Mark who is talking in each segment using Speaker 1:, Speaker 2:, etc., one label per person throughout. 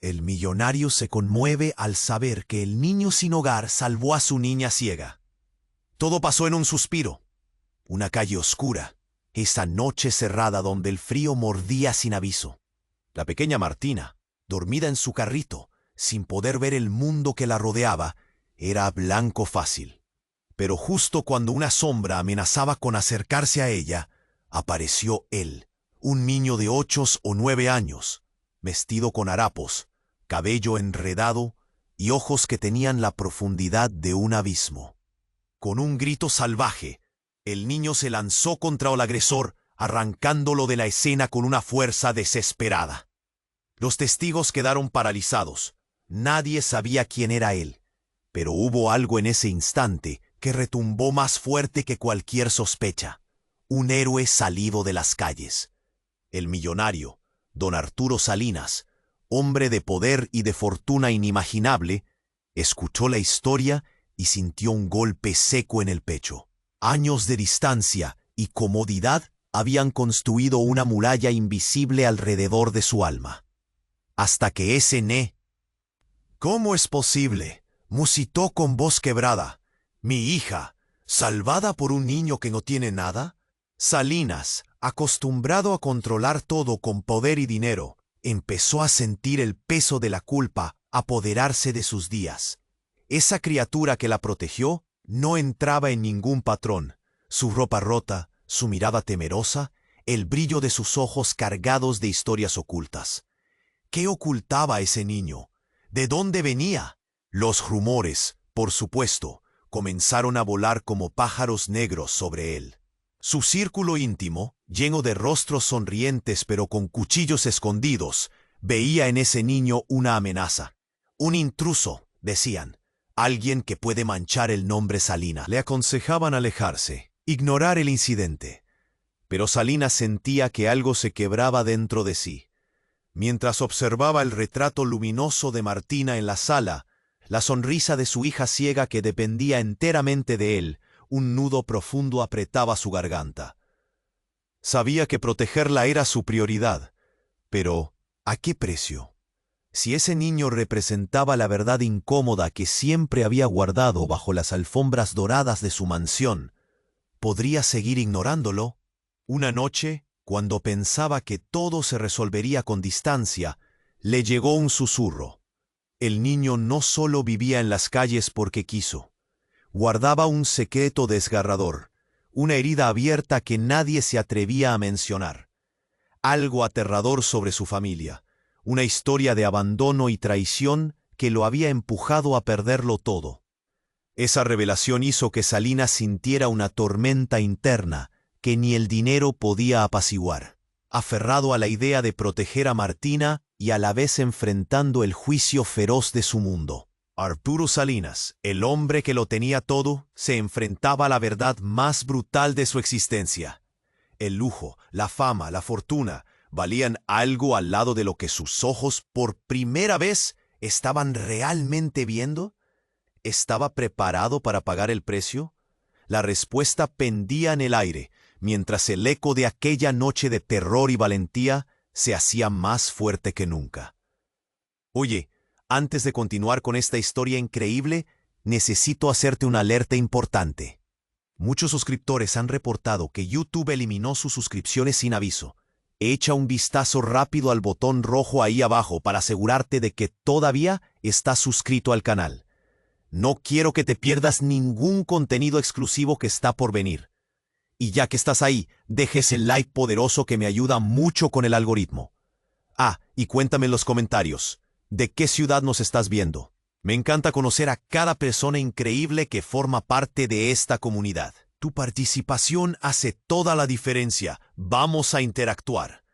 Speaker 1: El millonario se conmueve al saber que el niño sin hogar salvó a su niña ciega. Todo pasó en un suspiro. Una calle oscura, esa noche cerrada donde el frío mordía sin aviso. La pequeña Martina, dormida en su carrito, sin poder ver el mundo que la rodeaba, era blanco fácil. Pero justo cuando una sombra amenazaba con acercarse a ella, apareció él, un niño de 8 o 9 años, vestido con harapos, cabello enredado y ojos que tenían la profundidad de un abismo. Con un grito salvaje, el niño se lanzó contra el agresor, arrancándolo de la escena con una fuerza desesperada. Los testigos quedaron paralizados. Nadie sabía quién era él, pero hubo algo en ese instante que retumbó más fuerte que cualquier sospecha. Un héroe salido de las calles. El millonario, don Arturo Salinas, hombre de poder y de fortuna inimaginable, escuchó la historia y sintió un golpe seco en el pecho. Años de distancia y comodidad habían construido una muralla invisible alrededor de su alma. Hasta que ese ne... ¿Cómo es posible?, musitó con voz quebrada. ¿Mi hija, salvada por un niño que no tiene nada? Salinas, acostumbrado a controlar todo con poder y dinero, empezó a sentir el peso de la culpa apoderarse de sus días. Esa criatura que la protegió no entraba en ningún patrón. Su ropa rota, su mirada temerosa, el brillo de sus ojos cargados de historias ocultas. ¿Qué ocultaba ese niño? ¿De dónde venía? Los rumores, por supuesto, comenzaron a volar como pájaros negros sobre él. Su círculo íntimo, lleno de rostros sonrientes pero con cuchillos escondidos, veía en ese niño una amenaza. Un intruso, decían. Alguien que puede manchar el nombre Salinas. Le aconsejaban alejarse, ignorar el incidente. Pero Salinas sentía que algo se quebraba dentro de sí. Mientras observaba el retrato luminoso de Martina en la sala, la sonrisa de su hija ciega que dependía enteramente de él, un nudo profundo apretaba su garganta. Sabía que protegerla era su prioridad, pero ¿a qué precio? Si ese niño representaba la verdad incómoda que siempre había guardado bajo las alfombras doradas de su mansión, ¿podría seguir ignorándolo? Una noche, cuando pensaba que todo se resolvería con distancia, le llegó un susurro. El niño no solo vivía en las calles porque quiso. Guardaba un secreto desgarrador, una herida abierta que nadie se atrevía a mencionar. Algo aterrador sobre su familia. Una historia de abandono y traición que lo había empujado a perderlo todo. Esa revelación hizo que Salinas sintiera una tormenta interna que ni el dinero podía apaciguar. Aferrado a la idea de proteger a Martina y a la vez enfrentando el juicio feroz de su mundo. Arturo Salinas, el hombre que lo tenía todo, se enfrentaba a la verdad más brutal de su existencia. El lujo, la fama, la fortuna valían algo al lado de lo que sus ojos por primera vez estaban realmente viendo. ¿Estaba preparado para pagar el precio? La respuesta pendía en el aire, mientras el eco de aquella noche de terror y valentía se hacía más fuerte que nunca. Oye, antes de continuar con esta historia increíble, necesito hacerte una alerta importante. Muchos suscriptores han reportado que YouTube eliminó sus suscripciones sin aviso. Echa un vistazo rápido al botón rojo ahí abajo para asegurarte de que todavía estás suscrito al canal. No quiero que te pierdas ningún contenido exclusivo que está por venir. Y ya que estás ahí, dejes el like poderoso que me ayuda mucho con el algoritmo. Ah, y cuéntame en los comentarios, ¿de qué ciudad nos estás viendo? Me encanta conocer a cada persona increíble que forma parte de esta comunidad. Tu participación hace toda la diferencia. Vamos a interactuar.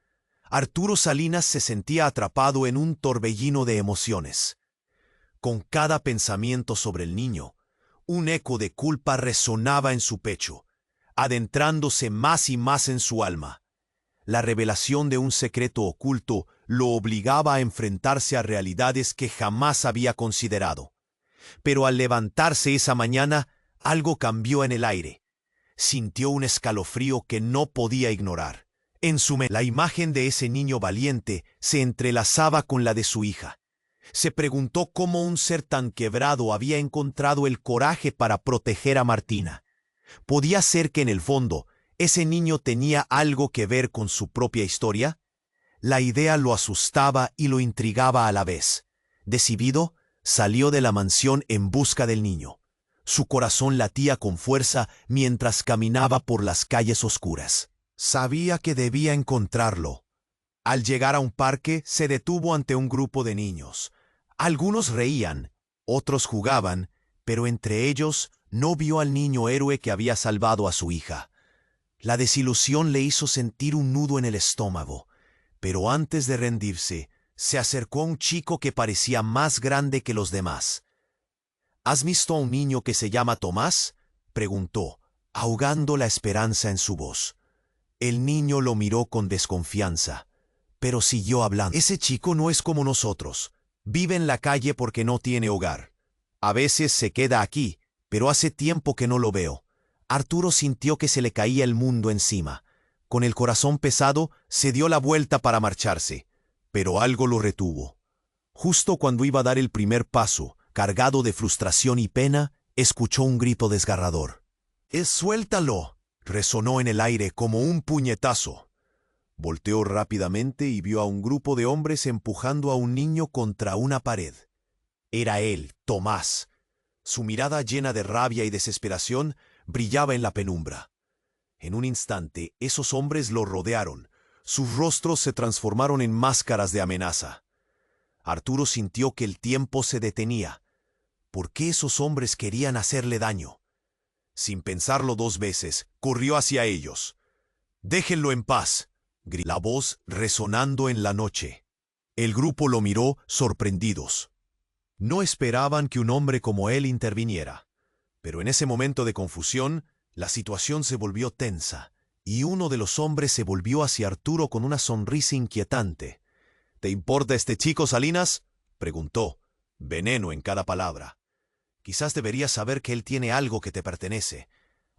Speaker 1: Arturo Salinas se sentía atrapado en un torbellino de emociones. Con cada pensamiento sobre el niño, un eco de culpa resonaba en su pecho, adentrándose más y más en su alma. La revelación de un secreto oculto lo obligaba a enfrentarse a realidades que jamás había considerado. Pero al levantarse esa mañana, algo cambió en el aire. Sintió un escalofrío que no podía ignorar. En su mente, la imagen de ese niño valiente se entrelazaba con la de su hija. Se preguntó cómo un ser tan quebrado había encontrado el coraje para proteger a Martina. ¿Podía ser que en el fondo ese niño tenía algo que ver con su propia historia? La idea lo asustaba y lo intrigaba a la vez. Decidido, salió de la mansión en busca del niño. Su corazón latía con fuerza mientras caminaba por las calles oscuras. Sabía que debía encontrarlo. Al llegar a un parque, se detuvo ante un grupo de niños. Algunos reían, otros jugaban, pero entre ellos no vio al niño héroe que había salvado a su hija. La desilusión le hizo sentir un nudo en el estómago, pero antes de rendirse, se acercó a un chico que parecía más grande que los demás. ¿Has visto a un niño que se llama Tomás?, preguntó, ahogando la esperanza en su voz. El niño lo miró con desconfianza, pero siguió hablando. Ese chico no es como nosotros. Vive en la calle porque no tiene hogar. A veces se queda aquí, pero hace tiempo que no lo veo. Arturo sintió que se le caía el mundo encima. Con el corazón pesado, se dio la vuelta para marcharse, pero algo lo retuvo. Justo cuando iba a dar el primer paso, cargado de frustración y pena, escuchó un grito desgarrador. Suéltalo!, resonó en el aire como un puñetazo. Volteó rápidamente y vio a un grupo de hombres empujando a un niño contra una pared. Era él, Tomás. Su mirada llena de rabia y desesperación brillaba en la penumbra. En un instante, esos hombres lo rodearon. Sus rostros se transformaron en máscaras de amenaza. Arturo sintió que el tiempo se detenía. ¿Por qué esos hombres querían hacerle daño? Sin pensarlo dos veces, corrió hacia ellos. «¡Déjenlo en paz!», gritó la voz resonando en la noche. El grupo lo miró sorprendidos. No esperaban que un hombre como él interviniera. Pero en ese momento de confusión, la situación se volvió tensa, y uno de los hombres se volvió hacia Arturo con una sonrisa inquietante. «¿Te importa este chico, Salinas?», preguntó, veneno en cada palabra. «Quizás deberías saber que él tiene algo que te pertenece,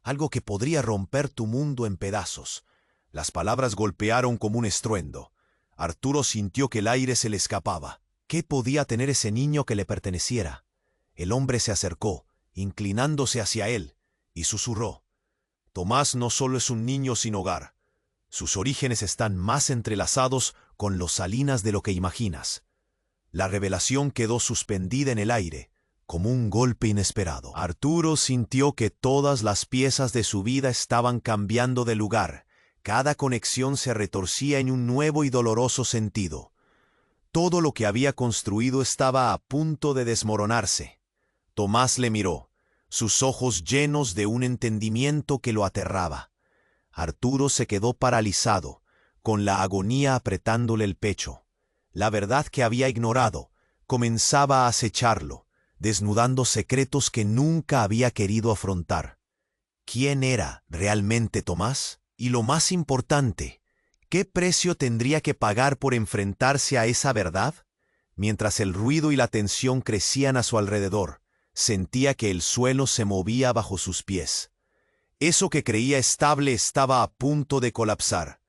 Speaker 1: algo que podría romper tu mundo en pedazos». Las palabras golpearon como un estruendo. Arturo sintió que el aire se le escapaba. ¿Qué podía tener ese niño que le perteneciera? El hombre se acercó, inclinándose hacia él, y susurró. «Tomás no solo es un niño sin hogar. Sus orígenes están más entrelazados con los Salinas de lo que imaginas». La revelación quedó suspendida en el aire, como un golpe inesperado. Arturo sintió que todas las piezas de su vida estaban cambiando de lugar. Cada conexión se retorcía en un nuevo y doloroso sentido. Todo lo que había construido estaba a punto de desmoronarse. Tomás le miró, sus ojos llenos de un entendimiento que lo aterraba. Arturo se quedó paralizado, con la agonía apretándole el pecho. La verdad que había ignorado comenzaba a acecharlo, desnudando secretos que nunca había querido afrontar. ¿Quién era realmente Tomás? Y lo más importante, ¿qué precio tendría que pagar por enfrentarse a esa verdad? Mientras el ruido y la tensión crecían a su alrededor, sentía que el suelo se movía bajo sus pies. Eso que creía estable estaba a punto de colapsar.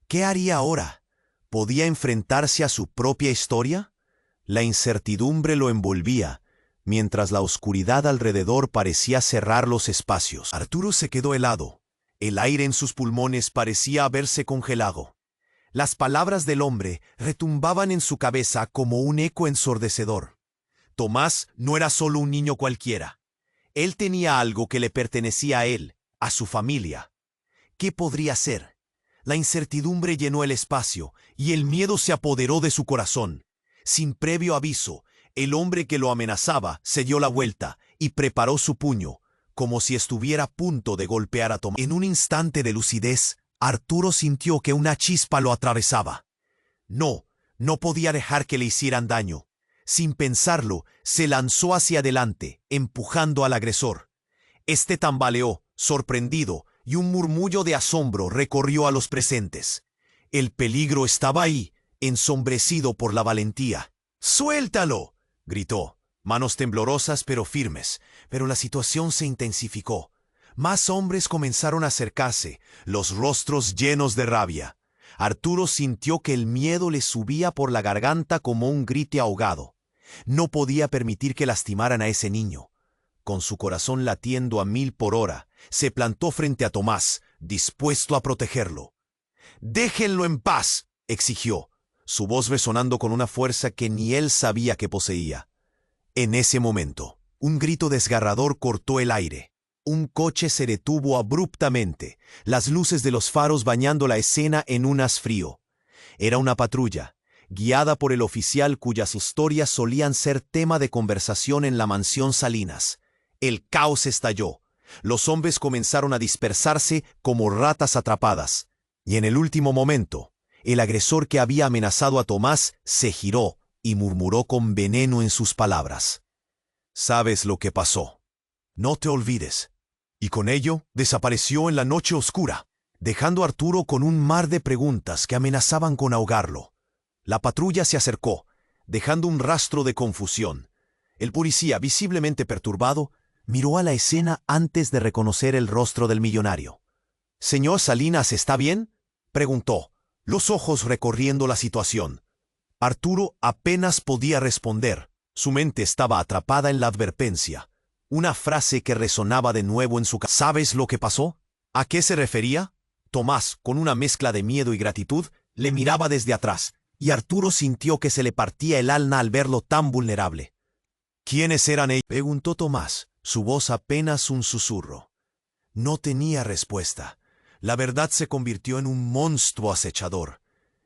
Speaker 1: ¿Qué haría ahora? ¿Podía enfrentarse a su propia historia? La incertidumbre lo envolvía, mientras la oscuridad alrededor parecía cerrar los espacios. Arturo se quedó helado. El aire en sus pulmones parecía haberse congelado. Las palabras del hombre retumbaban en su cabeza como un eco ensordecedor. Tomás no era solo un niño cualquiera. Él tenía algo que le pertenecía a él, a su familia. ¿Qué podría ser? La incertidumbre llenó el espacio y el miedo se apoderó de su corazón. Sin previo aviso, el hombre que lo amenazaba se dio la vuelta y preparó su puño, como si estuviera a punto de golpear a Tomás. En un instante de lucidez, Arturo sintió que una chispa lo atravesaba. No podía dejar que le hicieran daño. Sin pensarlo, se lanzó hacia adelante, empujando al agresor. Este tambaleó, sorprendido, y un murmullo de asombro recorrió a los presentes. El peligro estaba ahí, ensombrecido por la valentía. «¡Suéltalo!», gritó. Manos temblorosas pero firmes, pero la situación se intensificó. Más hombres comenzaron a acercarse, los rostros llenos de rabia. Arturo sintió que el miedo le subía por la garganta como un grito ahogado. No podía permitir que lastimaran a ese niño. Con su corazón latiendo a 1000 por hora, se plantó frente a Tomás, dispuesto a protegerlo. «¡Déjenlo en paz!», exigió, su voz resonando con una fuerza que ni él sabía que poseía. En ese momento, un grito desgarrador cortó el aire. Un coche se detuvo abruptamente, las luces de los faros bañando la escena en un haz frío. Era una patrulla, guiada por el oficial cuyas historias solían ser tema de conversación en la mansión Salinas. El caos estalló. Los hombres comenzaron a dispersarse como ratas atrapadas. Y en el último momento, el agresor que había amenazado a Tomás se giró y murmuró con veneno en sus palabras: «¿Sabes lo que pasó? No te olvides». Y con ello desapareció en la noche oscura, dejando a Arturo con un mar de preguntas que amenazaban con ahogarlo. La patrulla se acercó, dejando un rastro de confusión. El policía, visiblemente perturbado, miró a la escena antes de reconocer el rostro del millonario. «Señor Salinas, ¿está bien?», preguntó, los ojos recorriendo la situación. Arturo apenas podía responder. Su mente estaba atrapada en la advertencia. Una frase que resonaba de nuevo en su cabeza. «¿Sabes lo que pasó?». ¿A qué se refería? Tomás, con una mezcla de miedo y gratitud, le miraba desde atrás, y Arturo sintió que se le partía el alma al verlo tan vulnerable. «¿Quiénes eran ellos?», preguntó Tomás, su voz apenas un susurro. No tenía respuesta. La verdad se convirtió en un monstruo acechador,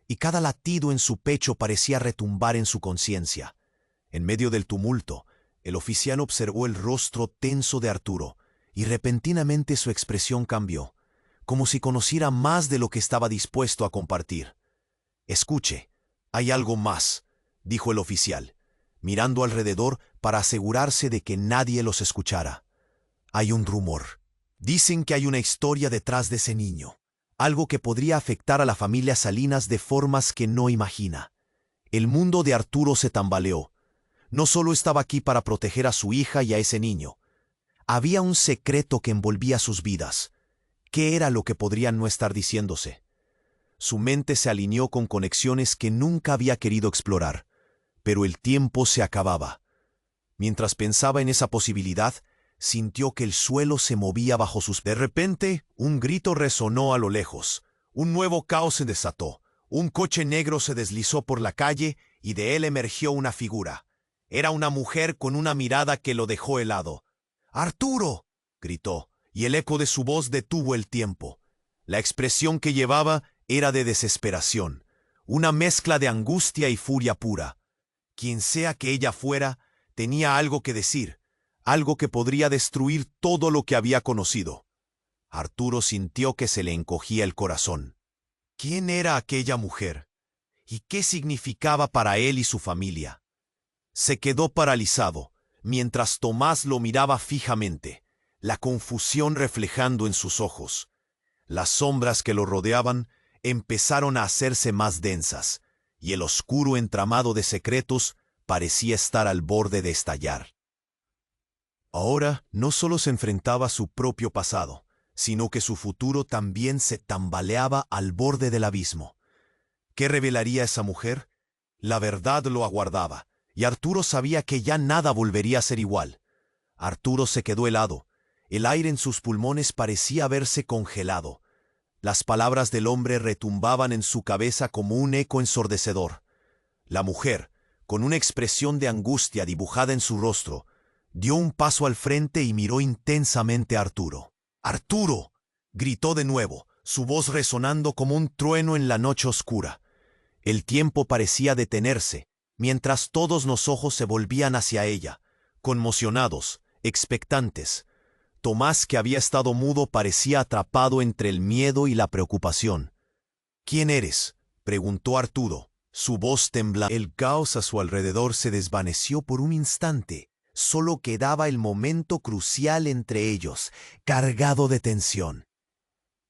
Speaker 1: y cada latido en su pecho parecía retumbar en su conciencia. En medio del tumulto, el oficial observó el rostro tenso de Arturo, y repentinamente su expresión cambió, como si conociera más de lo que estaba dispuesto a compartir. «Escuche, hay algo más», dijo el oficial, mirando alrededor para asegurarse de que nadie los escuchara. «Hay un rumor. Dicen que hay una historia detrás de ese niño, algo que podría afectar a la familia Salinas de formas que no imagina». El mundo de Arturo se tambaleó. No solo estaba aquí para proteger a su hija y a ese niño. Había un secreto que envolvía sus vidas. ¿Qué era lo que podrían no estar diciéndose? Su mente se alineó con conexiones que nunca había querido explorar, pero el tiempo se acababa. Mientras pensaba en esa posibilidad, sintió que el suelo se movía bajo sus pies. De repente, un grito resonó a lo lejos. Un nuevo caos se desató. Un coche negro se deslizó por la calle y de él emergió una figura. Era una mujer con una mirada que lo dejó helado. «¡Arturo!», gritó, y el eco de su voz detuvo el tiempo. La expresión que llevaba era de desesperación, una mezcla de angustia y furia pura. Quien sea que ella fuera, tenía algo que decir, algo que podría destruir todo lo que había conocido. Arturo sintió que se le encogía el corazón. ¿Quién era aquella mujer? ¿Y qué significaba para él y su familia? Se quedó paralizado, mientras Tomás lo miraba fijamente, la confusión reflejando en sus ojos. Las sombras que lo rodeaban empezaron a hacerse más densas, y el oscuro entramado de secretos parecía estar al borde de estallar. Ahora no solo se enfrentaba a su propio pasado, sino que su futuro también se tambaleaba al borde del abismo. ¿Qué revelaría esa mujer? La verdad lo aguardaba, y Arturo sabía que ya nada volvería a ser igual. Arturo se quedó helado. El aire en sus pulmones parecía haberse congelado. Las palabras del hombre retumbaban en su cabeza como un eco ensordecedor. La mujer, con una expresión de angustia dibujada en su rostro, dio un paso al frente y miró intensamente a Arturo. «¡Arturo!», gritó de nuevo, su voz resonando como un trueno en la noche oscura. El tiempo parecía detenerse, mientras todos los ojos se volvían hacia ella, conmocionados, expectantes. Tomás, que había estado mudo, parecía atrapado entre el miedo y la preocupación. «¿Quién eres?», preguntó Arturo, su voz temblando. El caos a su alrededor se desvaneció por un instante. Solo quedaba el momento crucial entre ellos, cargado de tensión.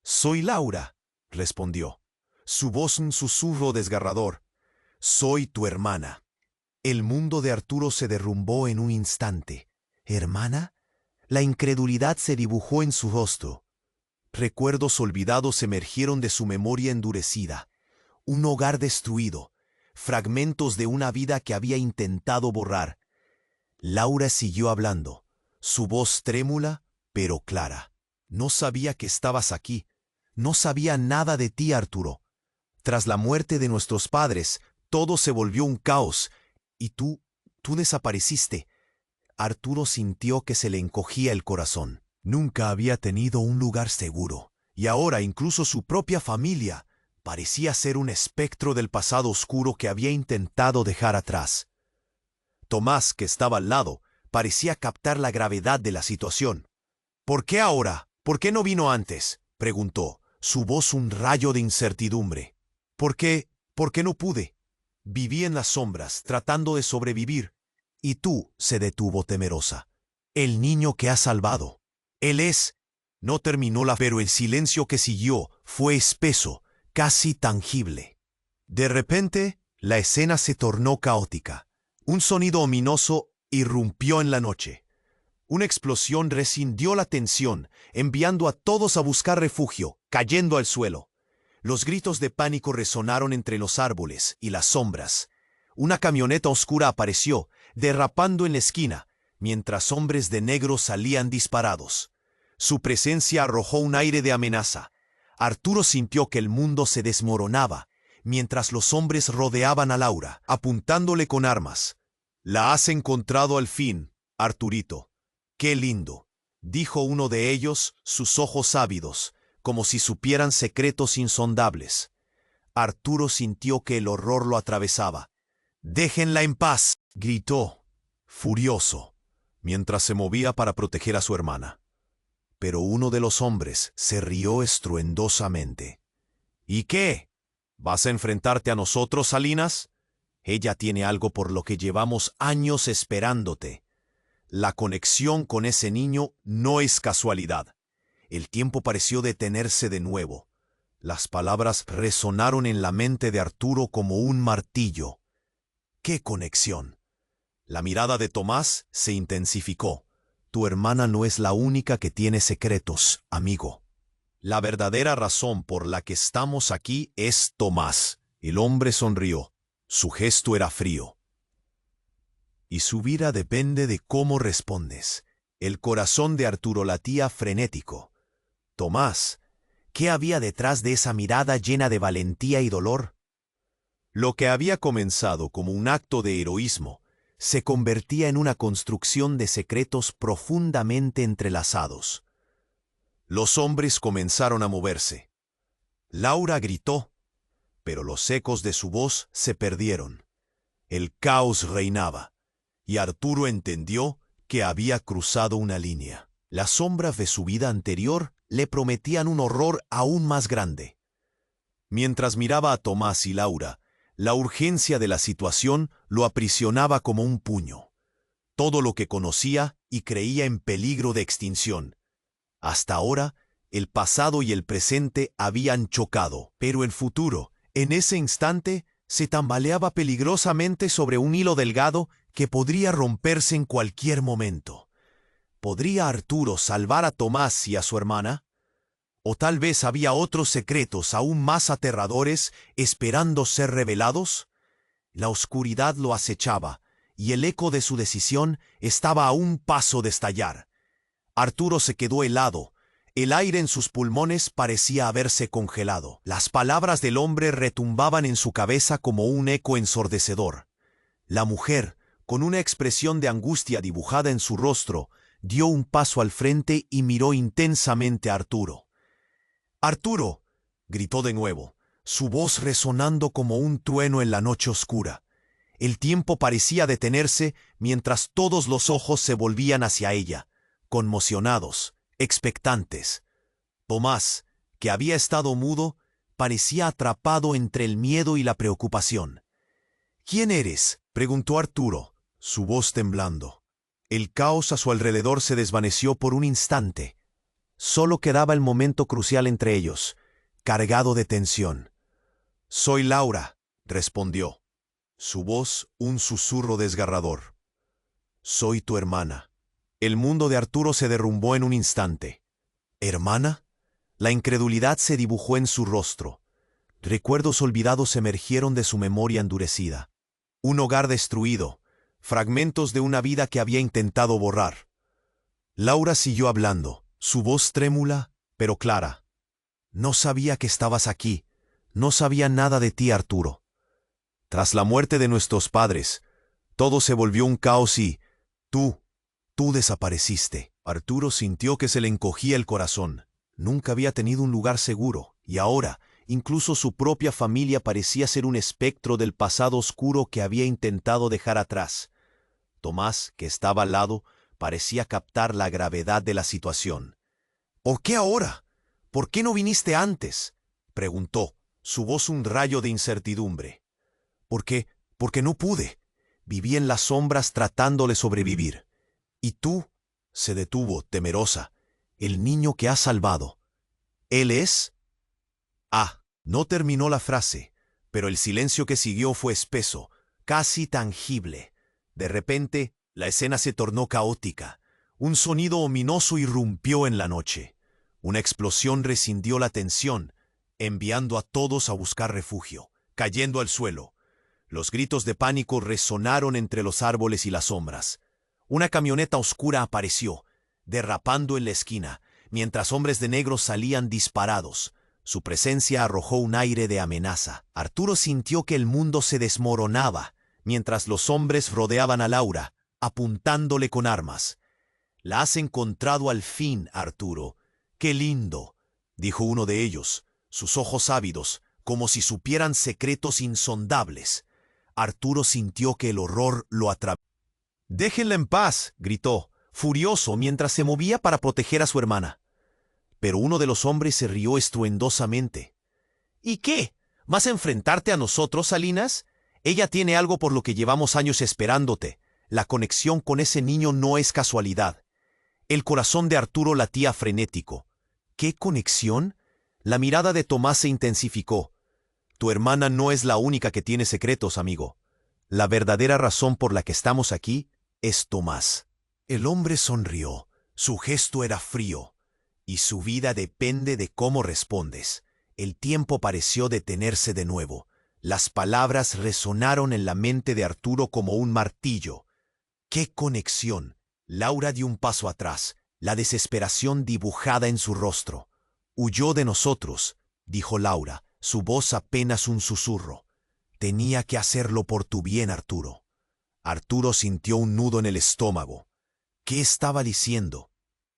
Speaker 1: «Soy Laura», respondió, su voz un susurro desgarrador. «Soy tu hermana». El mundo de Arturo se derrumbó en un instante. ¿Hermana? La incredulidad se dibujó en su rostro. Recuerdos olvidados emergieron de su memoria endurecida. Un hogar destruido, fragmentos de una vida que había intentado borrar. Laura siguió hablando, su voz trémula, pero clara. No sabía que estabas aquí. No sabía nada de ti, Arturo. Tras la muerte de nuestros padres, todo se volvió un caos. Y tú desapareciste. Arturo sintió que se le encogía el corazón. Nunca había tenido un lugar seguro. Y ahora incluso su propia familia parecía ser un espectro del pasado oscuro que había intentado dejar atrás. Tomás, que estaba al lado, parecía captar la gravedad de la situación. ¿Por qué ahora? ¿Por qué no vino antes?, preguntó, su voz un rayo de incertidumbre. ¿Por qué no pude? Viví en las sombras, tratando de sobrevivir. Y tú, se detuvo temerosa. El niño que has salvado. Él es. No terminó pero el silencio que siguió fue espeso, casi tangible. De repente, la escena se tornó caótica. Un sonido ominoso irrumpió en la noche. Una explosión rescindió la tensión, enviando a todos a buscar refugio, cayendo al suelo. Los gritos de pánico resonaron entre los árboles y las sombras. Una camioneta oscura apareció, derrapando en la esquina, mientras hombres de negro salían disparados. Su presencia arrojó un aire de amenaza. Arturo sintió que el mundo se desmoronaba, mientras los hombres rodeaban a Laura, apuntándole con armas. «La has encontrado al fin, Arturito. ¡Qué lindo!», dijo uno de ellos, sus ojos ávidos, como si supieran secretos insondables. Arturo sintió que el horror lo atravesaba. «¡Déjenla en paz!», gritó, furioso, mientras se movía para proteger a su hermana. Pero uno de los hombres se rió estruendosamente. «¿Y qué? ¿Vas a enfrentarte a nosotros, Salinas? Ella tiene algo por lo que llevamos años esperándote. La conexión con ese niño no es casualidad». El tiempo pareció detenerse de nuevo. Las palabras resonaron en la mente de Arturo como un martillo. ¿Qué conexión? La mirada de Tomás se intensificó. Tu hermana no es la única que tiene secretos, amigo. La verdadera razón por la que estamos aquí es Tomás. El hombre sonrió. Su gesto era frío. Y su vida depende de cómo respondes. El corazón de Arturo latía frenético. Tomás, ¿qué había detrás de esa mirada llena de valentía y dolor? Lo que había comenzado como un acto de heroísmo se convertía en una construcción de secretos profundamente entrelazados. Los hombres comenzaron a moverse. Laura gritó, pero los ecos de su voz se perdieron. El caos reinaba, y Arturo entendió que había cruzado una línea. Las sombras de su vida anterior le prometían un horror aún más grande. Mientras miraba a Tomás y Laura, la urgencia de la situación lo aprisionaba como un puño. Todo lo que conocía y creía en peligro de extinción. Hasta ahora, el pasado y el presente habían chocado, pero el futuro, en ese instante, se tambaleaba peligrosamente sobre un hilo delgado que podría romperse en cualquier momento. ¿Podría Arturo salvar a Tomás y a su hermana? ¿O tal vez había otros secretos aún más aterradores esperando ser revelados? La oscuridad lo acechaba, y el eco de su decisión estaba a un paso de estallar. Arturo se quedó helado. El aire en sus pulmones parecía haberse congelado. Las palabras del hombre retumbaban en su cabeza como un eco ensordecedor. La mujer, con una expresión de angustia dibujada en su rostro, dio un paso al frente y miró intensamente a Arturo. «¡Arturo!», gritó de nuevo, su voz resonando como un trueno en la noche oscura. El tiempo parecía detenerse mientras todos los ojos se volvían hacia ella, conmocionados, expectantes. Tomás, que había estado mudo, parecía atrapado entre el miedo y la preocupación. «¿Quién eres?», preguntó Arturo, su voz temblando. El caos a su alrededor se desvaneció por un instante. Solo quedaba el momento crucial entre ellos, cargado de tensión. «Soy Laura», respondió. Su voz un susurro desgarrador. «Soy tu hermana». El mundo de Arturo se derrumbó en un instante. ¿Hermana? La incredulidad se dibujó en su rostro. Recuerdos olvidados emergieron de su memoria endurecida. Un hogar destruido, fragmentos de una vida que había intentado borrar. Laura siguió hablando, su voz trémula, pero clara. No sabía que estabas aquí. No sabía nada de ti, Arturo. Tras la muerte de nuestros padres, todo se volvió un caos y tú desapareciste. Arturo sintió que se le encogía el corazón. Nunca había tenido un lugar seguro, y ahora, incluso su propia familia parecía ser un espectro del pasado oscuro que había intentado dejar atrás. Tomás, que estaba al lado, parecía captar la gravedad de la situación. ¿Por qué ahora? ¿Por qué no viniste antes?, preguntó, su voz un rayo de incertidumbre. Porque no pude. Viví en las sombras tratando de sobrevivir. ¿Y tú? Se detuvo, temerosa. El niño que has salvado. ¿Él es? No terminó la frase, pero el silencio que siguió fue espeso, casi tangible. De repente, la escena se tornó caótica. Un sonido ominoso irrumpió en la noche. Una explosión rescindió la tensión, enviando a todos a buscar refugio, cayendo al suelo. Los gritos de pánico resonaron entre los árboles y las sombras. Una camioneta oscura apareció, derrapando en la esquina, mientras hombres de negro salían disparados. Su presencia arrojó un aire de amenaza. Arturo sintió que el mundo se desmoronaba, mientras los hombres rodeaban a Laura, apuntándole con armas. «La has encontrado al fin, Arturo. ¡Qué lindo!», dijo uno de ellos, sus ojos ávidos, como si supieran secretos insondables. Arturo sintió que el horror lo atravesaba. «Déjenla en paz», gritó, furioso mientras se movía para proteger a su hermana. Pero uno de los hombres se rió estruendosamente. «¿Y qué? ¿Vas a enfrentarte a nosotros, Salinas? Ella tiene algo por lo que llevamos años esperándote. La conexión con ese niño no es casualidad». El corazón de Arturo latía frenético. ¿Qué conexión? La mirada de Tomás se intensificó. Tu hermana no es la única que tiene secretos, amigo. La verdadera razón por la que estamos aquí es Tomás. El hombre sonrió. Su gesto era frío. Y su vida depende de cómo respondes. El tiempo pareció detenerse de nuevo. Las palabras resonaron en la mente de Arturo como un martillo. ¡Qué conexión! Laura dio un paso atrás, la desesperación dibujada en su rostro. «Huyó de nosotros», dijo Laura, su voz apenas un susurro. «Tenía que hacerlo por tu bien, Arturo». Arturo sintió un nudo en el estómago. ¿Qué estaba diciendo?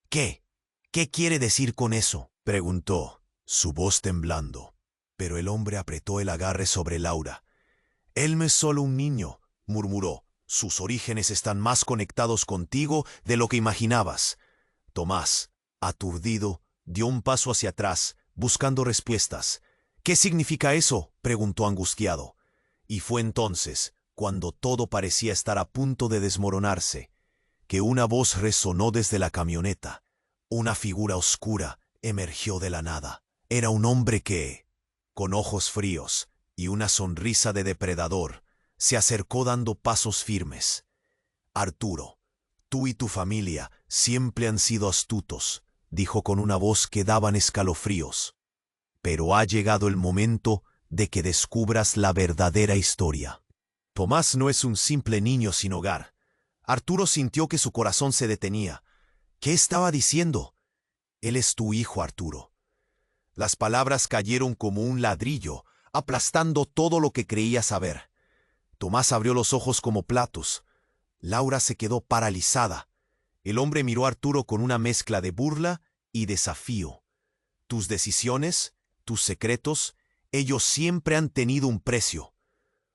Speaker 1: «¿Qué? ¿Qué quiere decir con eso?», preguntó, su voz temblando. Pero el hombre apretó el agarre sobre Laura. «Él no es solo un niño», murmuró. «Sus orígenes están más conectados contigo de lo que imaginabas». Tomás, aturdido, dio un paso hacia atrás, buscando respuestas. «¿Qué significa eso?», preguntó angustiado. Y fue entonces, cuando todo parecía estar a punto de desmoronarse, que una voz resonó desde la camioneta. Una figura oscura emergió de la nada. Era un hombre que, con ojos fríos y una sonrisa de depredador, se acercó dando pasos firmes. «Arturo, tú y tu familia siempre han sido astutos», dijo con una voz que daban escalofríos. «Pero ha llegado el momento de que descubras la verdadera historia. Tomás no es un simple niño sin hogar». Arturo sintió que su corazón se detenía. ¿Qué estaba diciendo? «Él es tu hijo, Arturo». Las palabras cayeron como un ladrillo, aplastando todo lo que creía saber. Tomás abrió los ojos como platos. Laura se quedó paralizada. El hombre miró a Arturo con una mezcla de burla y desafío. «Tus decisiones, tus secretos, ellos siempre han tenido un precio».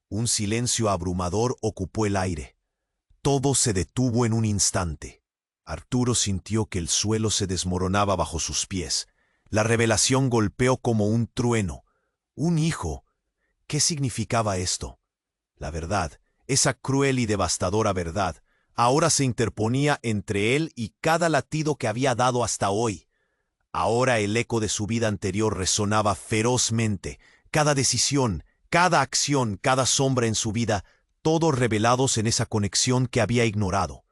Speaker 1: Un silencio abrumador ocupó el aire. Todo se detuvo en un instante. Arturo sintió que el suelo se desmoronaba bajo sus pies. La revelación golpeó como un trueno. Un hijo. ¿Qué significaba esto? La verdad, esa cruel y devastadora verdad, ahora se interponía entre él y cada latido que había dado hasta hoy. Ahora el eco de su vida anterior resonaba ferozmente. Cada decisión, cada acción, cada sombra en su vida, todos revelados en esa conexión que había ignorado.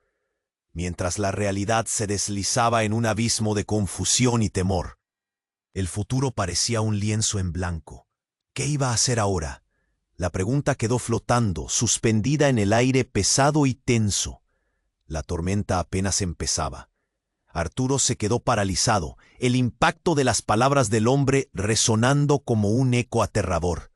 Speaker 1: Mientras la realidad se deslizaba en un abismo de confusión y temor. El futuro parecía un lienzo en blanco. ¿Qué iba a hacer ahora? La pregunta quedó flotando, suspendida en el aire pesado y tenso. La tormenta apenas empezaba. Arturo se quedó paralizado, el impacto de las palabras del hombre resonando como un eco aterrador.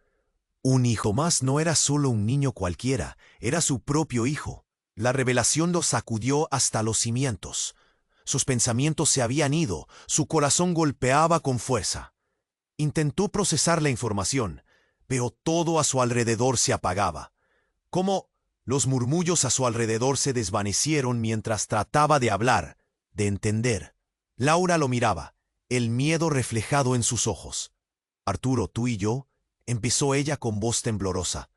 Speaker 1: Un hijo más no era solo un niño cualquiera, era su propio hijo. La revelación lo sacudió hasta los cimientos. Sus pensamientos se habían ido, su corazón golpeaba con fuerza. Intentó procesar la información, pero todo a su alrededor se apagaba. Como los murmullos a su alrededor se desvanecieron mientras trataba de hablar, de entender. Laura lo miraba, el miedo reflejado en sus ojos. «Arturo, tú y yo», empezó ella con voz temblorosa.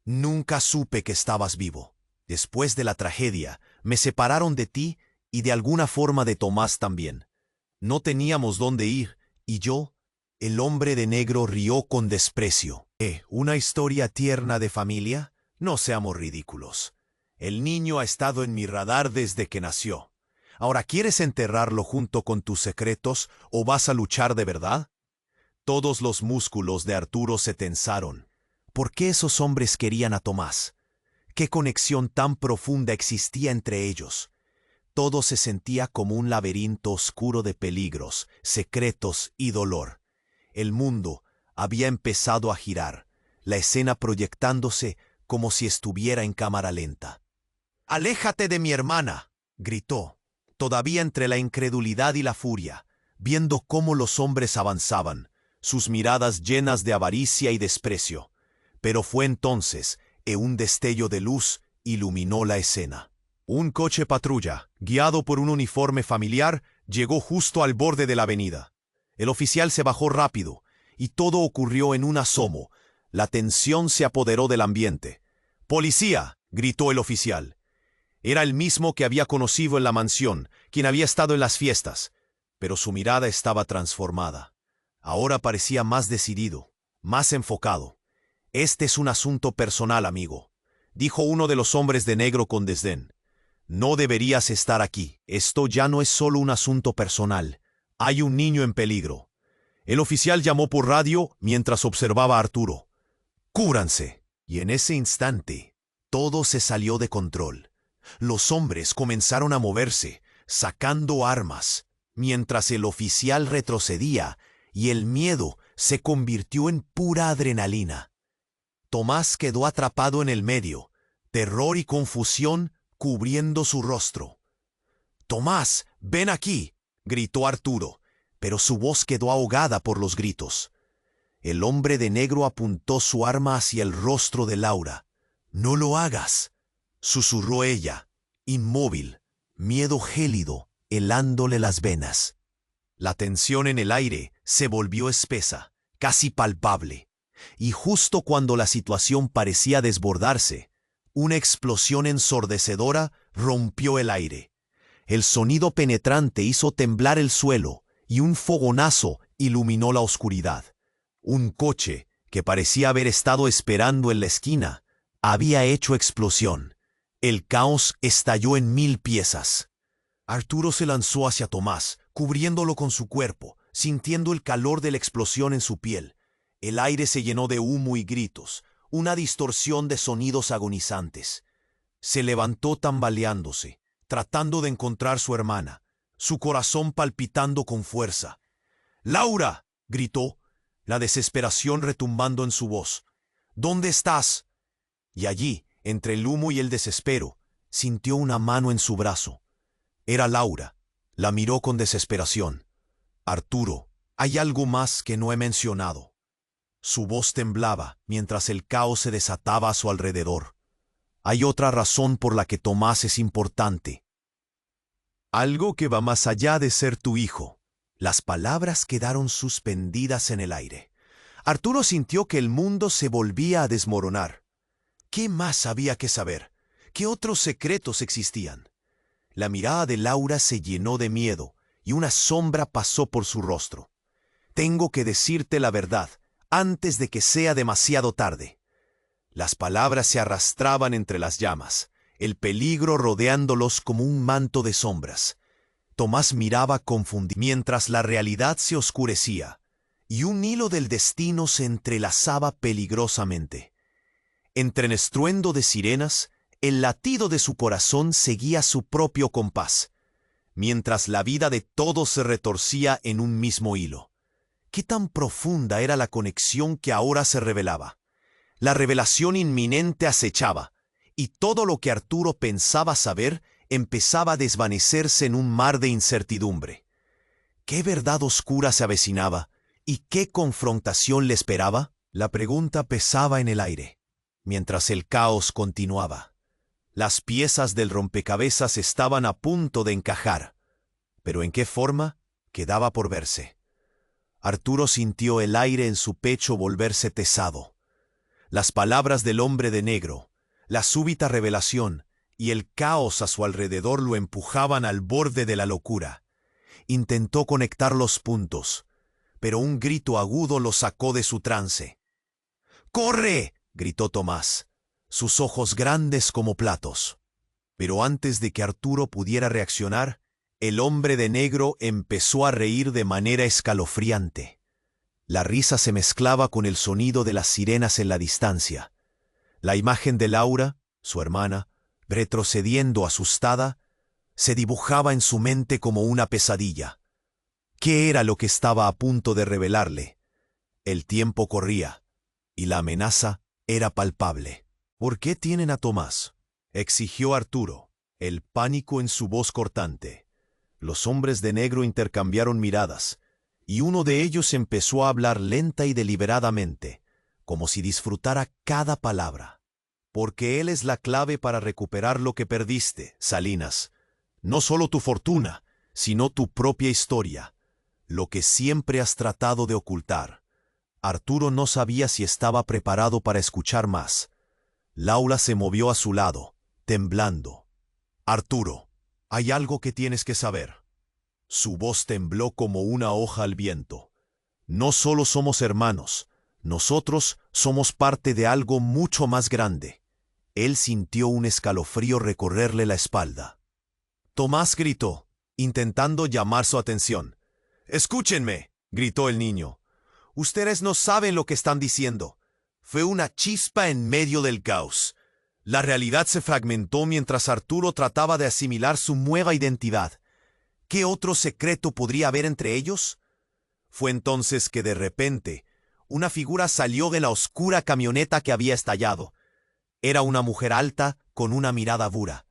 Speaker 1: «Nunca supe que estabas vivo. Después de la tragedia, me separaron de ti y de alguna forma de Tomás también. No teníamos dónde ir, y yo...» El hombre de negro rió con desprecio. ¿Una historia tierna de familia? No seamos ridículos. El niño ha estado en mi radar desde que nació. Ahora, ¿quieres enterrarlo junto con tus secretos o vas a luchar de verdad? Todos los músculos de Arturo se tensaron. ¿Por qué esos hombres querían a Tomás? ¿Qué conexión tan profunda existía entre ellos? Todo se sentía como un laberinto oscuro de peligros, secretos y dolor. El mundo había empezado a girar, la escena proyectándose como si estuviera en cámara lenta. «¡Aléjate de mi hermana!», gritó, todavía entre la incredulidad y la furia, viendo cómo los hombres avanzaban, sus miradas llenas de avaricia y desprecio. Pero fue entonces que un destello de luz iluminó la escena. Un coche patrulla, guiado por un uniforme familiar, llegó justo al borde de la avenida. El oficial se bajó rápido, y todo ocurrió en un asomo. La tensión se apoderó del ambiente. «¡Policía!», gritó el oficial. Era el mismo que había conocido en la mansión, quien había estado en las fiestas, pero su mirada estaba transformada. Ahora parecía más decidido, más enfocado. «Este es un asunto personal, amigo», dijo uno de los hombres de negro con desdén. «No deberías estar aquí. Esto ya no es solo un asunto personal. Hay un niño en peligro». El oficial llamó por radio mientras observaba a Arturo. «¡Cúbranse!». Y en ese instante, todo se salió de control. Los hombres comenzaron a moverse, sacando armas, mientras el oficial retrocedía y el miedo se convirtió en pura adrenalina. Tomás quedó atrapado en el medio, terror y confusión cubriendo su rostro. «Tomás, ven aquí», gritó Arturo, pero su voz quedó ahogada por los gritos. El hombre de negro apuntó su arma hacia el rostro de Laura. «No lo hagas», susurró ella, inmóvil, miedo gélido helándole las venas. La tensión en el aire se volvió espesa, casi palpable, y justo cuando la situación parecía desbordarse, una explosión ensordecedora rompió el aire. El sonido penetrante hizo temblar el suelo y un fogonazo iluminó la oscuridad. Un coche, que parecía haber estado esperando en la esquina, había hecho explosión. El caos estalló en 1000 piezas. Arturo se lanzó hacia Tomás, cubriéndolo con su cuerpo, sintiendo el calor de la explosión en su piel. El aire se llenó de humo y gritos, una distorsión de sonidos agonizantes. Se levantó tambaleándose, tratando de encontrar su hermana, su corazón palpitando con fuerza. «¡Laura!», gritó, la desesperación retumbando en su voz. «¿Dónde estás?». Y allí, entre el humo y el desespero, sintió una mano en su brazo. Era Laura. La miró con desesperación. «Arturo, hay algo más que no he mencionado». Su voz temblaba mientras el caos se desataba a su alrededor. «Hay otra razón por la que Tomás es importante. Algo que va más allá de ser tu hijo». Las palabras quedaron suspendidas en el aire. Arturo sintió que el mundo se volvía a desmoronar. ¿Qué más había que saber? ¿Qué otros secretos existían? La mirada de Laura se llenó de miedo y una sombra pasó por su rostro. «Tengo que decirte la verdad antes de que sea demasiado tarde». Las palabras se arrastraban entre las llamas, el peligro rodeándolos como un manto de sombras. Tomás miraba confundido mientras la realidad se oscurecía, y un hilo del destino se entrelazaba peligrosamente. Entre el estruendo de sirenas, el latido de su corazón seguía su propio compás, mientras la vida de todos se retorcía en un mismo hilo. ¿Qué tan profunda era la conexión que ahora se revelaba? La revelación inminente acechaba, y todo lo que Arturo pensaba saber empezaba a desvanecerse en un mar de incertidumbre. ¿Qué verdad oscura se avecinaba y qué confrontación le esperaba? La pregunta pesaba en el aire, mientras el caos continuaba. Las piezas del rompecabezas estaban a punto de encajar, pero ¿en qué forma? Quedaba por verse. Arturo sintió el aire en su pecho volverse pesado. Las palabras del hombre de negro, la súbita revelación y el caos a su alrededor lo empujaban al borde de la locura. Intentó conectar los puntos, pero un grito agudo lo sacó de su trance. ¡Corre!, gritó Tomás, sus ojos grandes como platos. Pero antes de que Arturo pudiera reaccionar, el hombre de negro empezó a reír de manera escalofriante. La risa se mezclaba con el sonido de las sirenas en la distancia. La imagen de Laura, su hermana, retrocediendo asustada, se dibujaba en su mente como una pesadilla. ¿Qué era lo que estaba a punto de revelarle? El tiempo corría, y la amenaza era palpable. ¿Por qué tienen a Tomás?, exigió Arturo, el pánico en su voz cortante. Los hombres de negro intercambiaron miradas, y uno de ellos empezó a hablar lenta y deliberadamente, como si disfrutara cada palabra. Porque él es la clave para recuperar lo que perdiste, Salinas. No solo tu fortuna, sino tu propia historia, lo que siempre has tratado de ocultar. Arturo no sabía si estaba preparado para escuchar más. Laura se movió a su lado, temblando. Arturo, hay algo que tienes que saber. Su voz tembló como una hoja al viento. No solo somos hermanos, nosotros somos parte de algo mucho más grande. Él sintió un escalofrío recorrerle la espalda. Tomás gritó, intentando llamar su atención. «¡Escúchenme!», gritó el niño. «Ustedes no saben lo que están diciendo. Fue una chispa en medio del caos. La realidad se fragmentó mientras Arturo trataba de asimilar su nueva identidad. ¿Qué otro secreto podría haber entre ellos? Fue entonces que de repente una figura salió de la oscura camioneta que había estallado. Era una mujer alta con una mirada dura.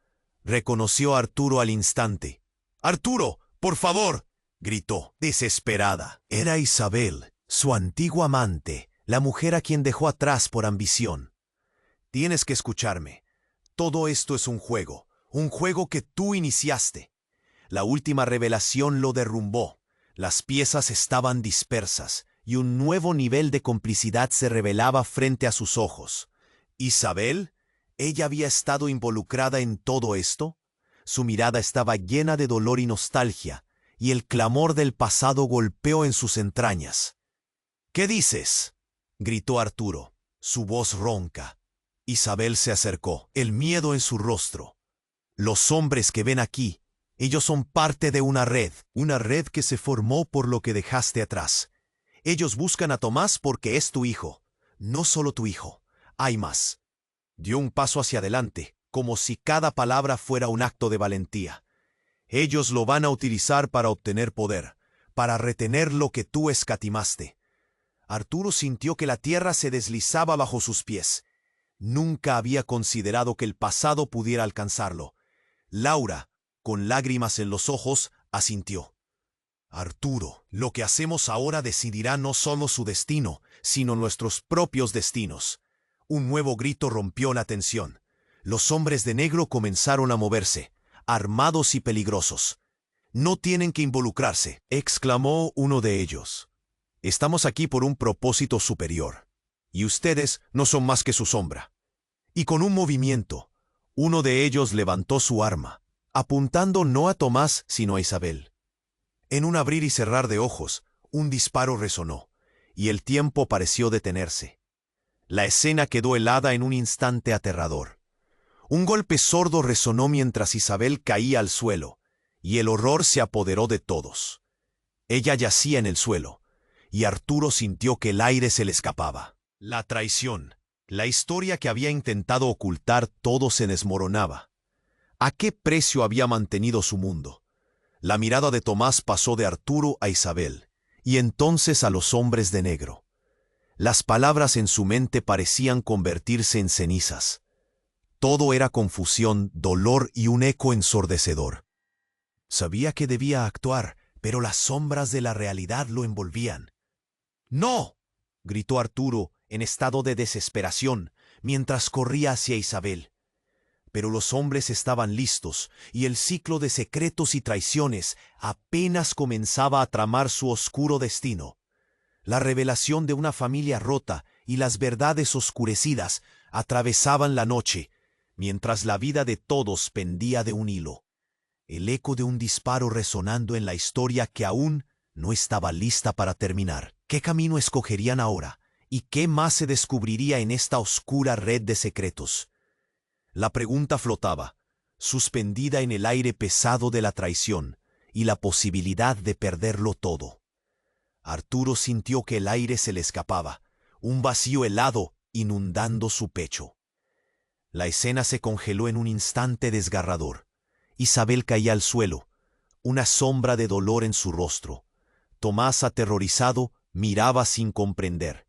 Speaker 1: Reconoció a Arturo al instante. «¡Arturo, por favor!», gritó, desesperada. Era Isabel, su antigua amante, la mujer a quien dejó atrás por ambición. «Tienes que escucharme. Todo esto es un juego que tú iniciaste». La última revelación lo derrumbó. Las piezas estaban dispersas y un nuevo nivel de complicidad se revelaba frente a sus ojos. ¿Isabel? ¿Ella había estado involucrada en todo esto? Su mirada estaba llena de dolor y nostalgia, y el clamor del pasado golpeó en sus entrañas. «¿Qué dices?», gritó Arturo, su voz ronca. Isabel se acercó, el miedo en su rostro. «Los hombres que ven aquí, ellos son parte de una red que se formó por lo que dejaste atrás. Ellos buscan a Tomás porque es tu hijo. No solo tu hijo, hay más». Dio un paso hacia adelante, como si cada palabra fuera un acto de valentía. «Ellos lo van a utilizar para obtener poder, para retener lo que tú escatimaste». Arturo sintió que la tierra se deslizaba bajo sus pies. Nunca había considerado que el pasado pudiera alcanzarlo. Laura, con lágrimas en los ojos, asintió. «Arturo, lo que hacemos ahora decidirá no solo su destino, sino nuestros propios destinos». Un nuevo grito rompió la tensión. Los hombres de negro comenzaron a moverse, armados y peligrosos. «No tienen que involucrarse», exclamó uno de ellos. «Estamos aquí por un propósito superior, y ustedes no son más que su sombra». Y con un movimiento, uno de ellos levantó su arma, apuntando no a Tomás sino a Isabel. En un abrir y cerrar de ojos, un disparo resonó, y el tiempo pareció detenerse. La escena quedó helada en un instante aterrador. Un golpe sordo resonó mientras Isabel caía al suelo, y el horror se apoderó de todos. Ella yacía en el suelo, y Arturo sintió que el aire se le escapaba. La traición, la historia que había intentado ocultar, todo se desmoronaba. ¿A qué precio había mantenido su mundo? La mirada de Tomás pasó de Arturo a Isabel, y entonces a los hombres de negro. Las palabras en su mente parecían convertirse en cenizas. Todo era confusión, dolor y un eco ensordecedor. Sabía que debía actuar, pero las sombras de la realidad lo envolvían. ¡No!, gritó Arturo, en estado de desesperación, mientras corría hacia Isabel. Pero los hombres estaban listos, y el ciclo de secretos y traiciones apenas comenzaba a tramar su oscuro destino. La revelación de una familia rota y las verdades oscurecidas atravesaban la noche, mientras la vida de todos pendía de un hilo. El eco de un disparo resonando en la historia que aún no estaba lista para terminar. ¿Qué camino escogerían ahora? ¿Y qué más se descubriría en esta oscura red de secretos? La pregunta flotaba, suspendida en el aire pesado de la traición y la posibilidad de perderlo todo. Arturo sintió que el aire se le escapaba, un vacío helado inundando su pecho. La escena se congeló en un instante desgarrador. Isabel caía al suelo, una sombra de dolor en su rostro. Tomás, aterrorizado, miraba sin comprender.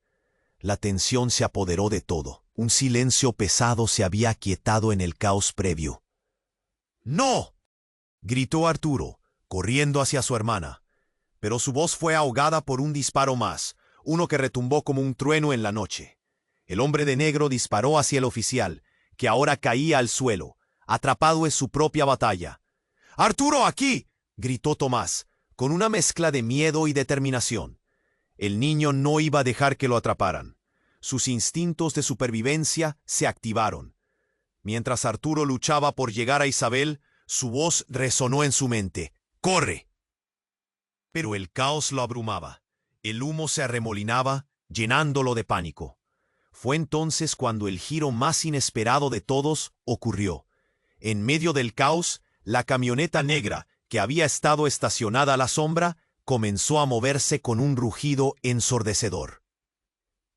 Speaker 1: La tensión se apoderó de todo. Un silencio pesado se había aquietado en el caos previo. ¡No!, gritó Arturo, corriendo hacia su hermana. Pero su voz fue ahogada por un disparo más, uno que retumbó como un trueno en la noche. El hombre de negro disparó hacia el oficial, que ahora caía al suelo, atrapado en su propia batalla. ¡Arturo, aquí!, gritó Tomás, con una mezcla de miedo y determinación. El niño no iba a dejar que lo atraparan. Sus instintos de supervivencia se activaron. Mientras Arturo luchaba por llegar a Isabel, su voz resonó en su mente. ¡Corre! Pero el caos lo abrumaba. El humo se arremolinaba, llenándolo de pánico. Fue entonces cuando el giro más inesperado de todos ocurrió. En medio del caos, la camioneta negra, que había estado estacionada a la sombra, comenzó a moverse con un rugido ensordecedor.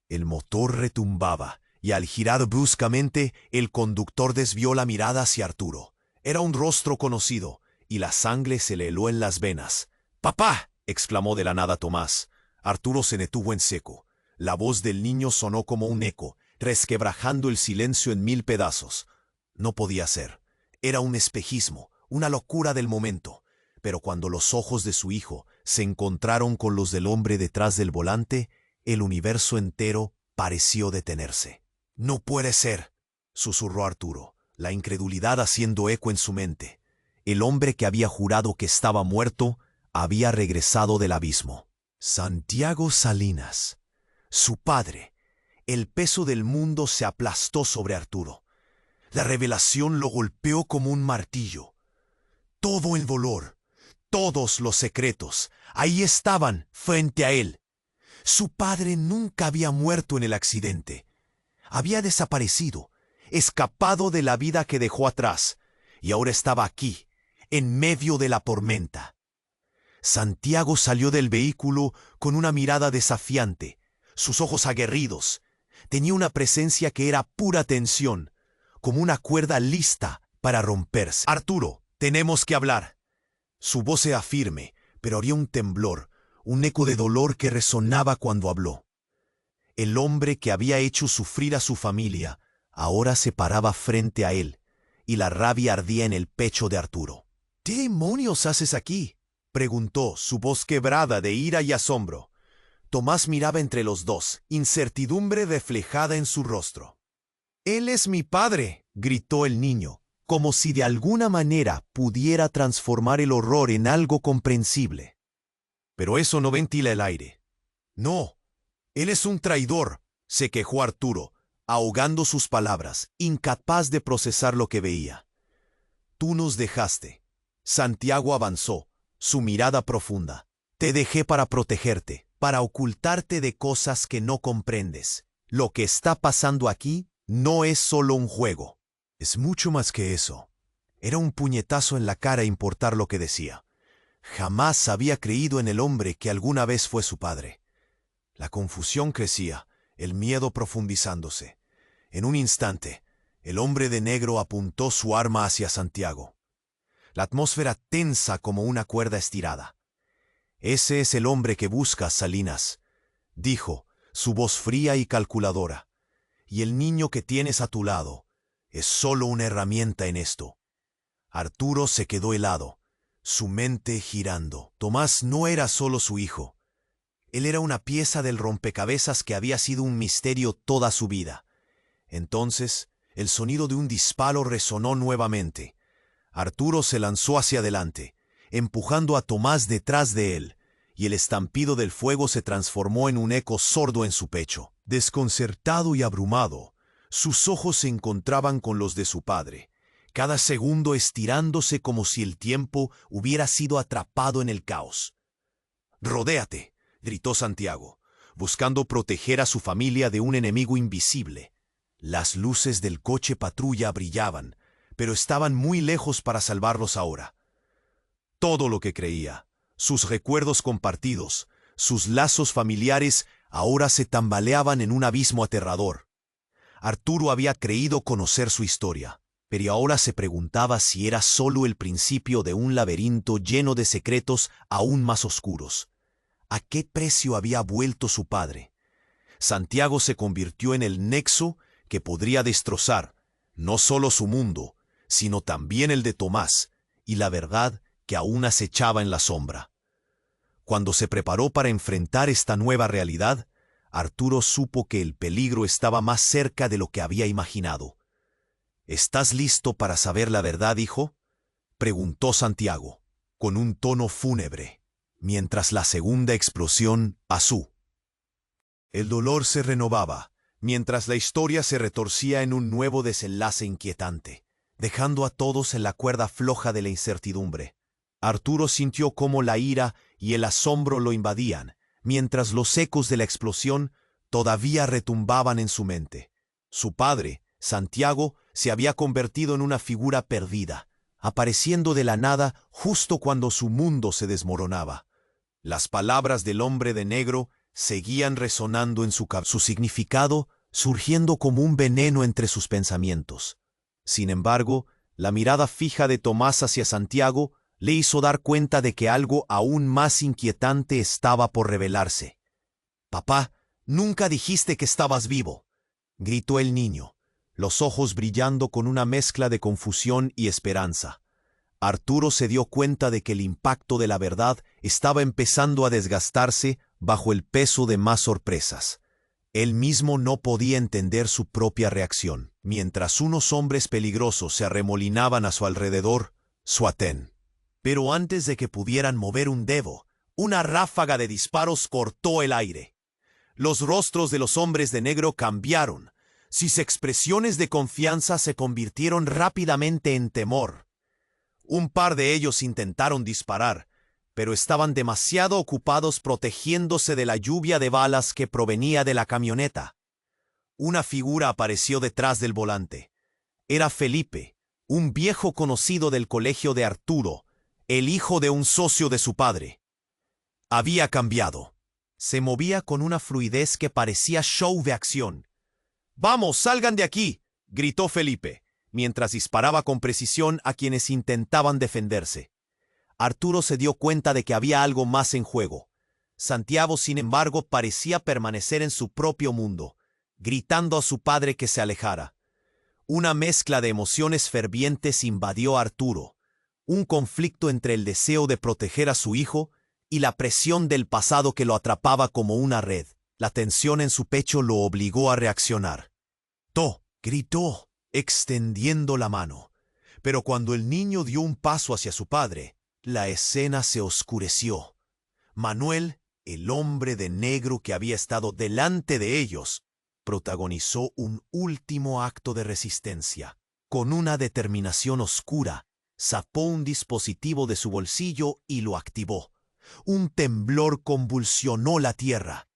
Speaker 1: El motor retumbaba, y al girar bruscamente, el conductor desvió la mirada hacia Arturo. Era un rostro conocido, y la sangre se le heló en las venas. ¡Papá!, exclamó de la nada Tomás. Arturo se detuvo en seco. La voz del niño sonó como un eco, resquebrajando el silencio en mil pedazos. No podía ser. Era un espejismo, una locura del momento. Pero cuando los ojos de su hijo se encontraron con los del hombre detrás del volante, el universo entero pareció detenerse. «No puede ser», susurró Arturo, la incredulidad haciendo eco en su mente. El hombre que había jurado que estaba muerto había regresado del abismo. Santiago Salinas, su padre. El peso del mundo se aplastó sobre Arturo. La revelación lo golpeó como un martillo. Todo el dolor, todos los secretos, ahí estaban frente a él. Su padre nunca había muerto en el accidente. Había desaparecido, escapado de la vida que dejó atrás, y ahora estaba aquí, en medio de la tormenta. Santiago salió del vehículo con una mirada desafiante, sus ojos aguerridos. Tenía una presencia que era pura tensión, como una cuerda lista para romperse. «Arturo, tenemos que hablar». Su voz era firme, pero había un temblor, un eco de dolor que resonaba cuando habló. El hombre que había hecho sufrir a su familia ahora se paraba frente a él, y la rabia ardía en el pecho de Arturo. «¿Qué demonios haces aquí?», preguntó, su voz quebrada de ira y asombro. Tomás miraba entre los dos, incertidumbre reflejada en su rostro. «Él es mi padre», gritó el niño, como si de alguna manera pudiera transformar el horror en algo comprensible. Pero eso no ventila el aire. «No, él es un traidor», se quejó Arturo, ahogando sus palabras, incapaz de procesar lo que veía. «Tú nos dejaste». Santiago avanzó, su mirada profunda. «Te dejé para protegerte, para ocultarte de cosas que no comprendes. Lo que está pasando aquí no es solo un juego. Es mucho más que eso». Era un puñetazo en la cara importar lo que decía. Jamás había creído en el hombre que alguna vez fue su padre. La confusión crecía, el miedo profundizándose. En un instante, el hombre de negro apuntó su arma hacia Santiago. La atmósfera tensa como una cuerda estirada. «Ese es el hombre que buscas, Salinas», dijo, su voz fría y calculadora. «Y el niño que tienes a tu lado es solo una herramienta en esto». Arturo se quedó helado, su mente girando. Tomás no era solo su hijo. Él era una pieza del rompecabezas que había sido un misterio toda su vida. Entonces, el sonido de un disparo resonó nuevamente. Arturo se lanzó hacia adelante, empujando a Tomás detrás de él, y el estampido del fuego se transformó en un eco sordo en su pecho. Desconcertado y abrumado, sus ojos se encontraban con los de su padre, cada segundo estirándose como si el tiempo hubiera sido atrapado en el caos. «¡Rodéate!», gritó Santiago, buscando proteger a su familia de un enemigo invisible. Las luces del coche patrulla brillaban, pero estaban muy lejos para salvarlos ahora. Todo lo que creía, sus recuerdos compartidos, sus lazos familiares, ahora se tambaleaban en un abismo aterrador. Arturo había creído conocer su historia, pero ahora se preguntaba si era solo el principio de un laberinto lleno de secretos aún más oscuros. ¿A qué precio había vuelto su padre? Santiago se convirtió en el nexo que podría destrozar no solo su mundo, sino también el de Tomás, y la verdad que aún acechaba en la sombra. Cuando se preparó para enfrentar esta nueva realidad, Arturo supo que el peligro estaba más cerca de lo que había imaginado. «¿Estás listo para saber la verdad, hijo?», preguntó Santiago, con un tono fúnebre, mientras la segunda explosión azul. El dolor se renovaba, mientras la historia se retorcía en un nuevo desenlace inquietante, dejando a todos en la cuerda floja de la incertidumbre. Arturo sintió cómo la ira y el asombro lo invadían, mientras los ecos de la explosión todavía retumbaban en su mente. Su padre, Santiago, se había convertido en una figura perdida, apareciendo de la nada justo cuando su mundo se desmoronaba. Las palabras del hombre de negro seguían resonando en su cabeza, su significado surgiendo como un veneno entre sus pensamientos. Sin embargo, la mirada fija de Tomás hacia Santiago le hizo dar cuenta de que algo aún más inquietante estaba por revelarse. «Papá, nunca dijiste que estabas vivo», gritó el niño, los ojos brillando con una mezcla de confusión y esperanza. Arturo se dio cuenta de que el impacto de la verdad estaba empezando a desgastarse bajo el peso de más sorpresas. Él mismo no podía entender su propia reacción, mientras unos hombres peligrosos se arremolinaban a su alrededor, suatén. Pero antes de que pudieran mover un dedo, una ráfaga de disparos cortó el aire. Los rostros de los hombres de negro cambiaron, sus expresiones de confianza se convirtieron rápidamente en temor. Un par de ellos intentaron disparar, pero estaban demasiado ocupados protegiéndose de la lluvia de balas que provenía de la camioneta. Una figura apareció detrás del volante. Era Felipe, un viejo conocido del colegio de Arturo, el hijo de un socio de su padre. Había cambiado. Se movía con una fluidez que parecía show de acción. «¡Vamos, salgan de aquí!», gritó Felipe, mientras disparaba con precisión a quienes intentaban defenderse. Arturo se dio cuenta de que había algo más en juego. Santiago, sin embargo, parecía permanecer en su propio mundo, gritando a su padre que se alejara. Una mezcla de emociones fervientes invadió a Arturo, un conflicto entre el deseo de proteger a su hijo y la presión del pasado que lo atrapaba como una red. La tensión en su pecho lo obligó a reaccionar. «¡To!», gritó, extendiendo la mano. Pero cuando el niño dio un paso hacia su padre, la escena se oscureció. Manuel, el hombre de negro que había estado delante de ellos, protagonizó un último acto de resistencia. Con una determinación oscura, sacó un dispositivo de su bolsillo y lo activó. Un temblor convulsionó la tierra.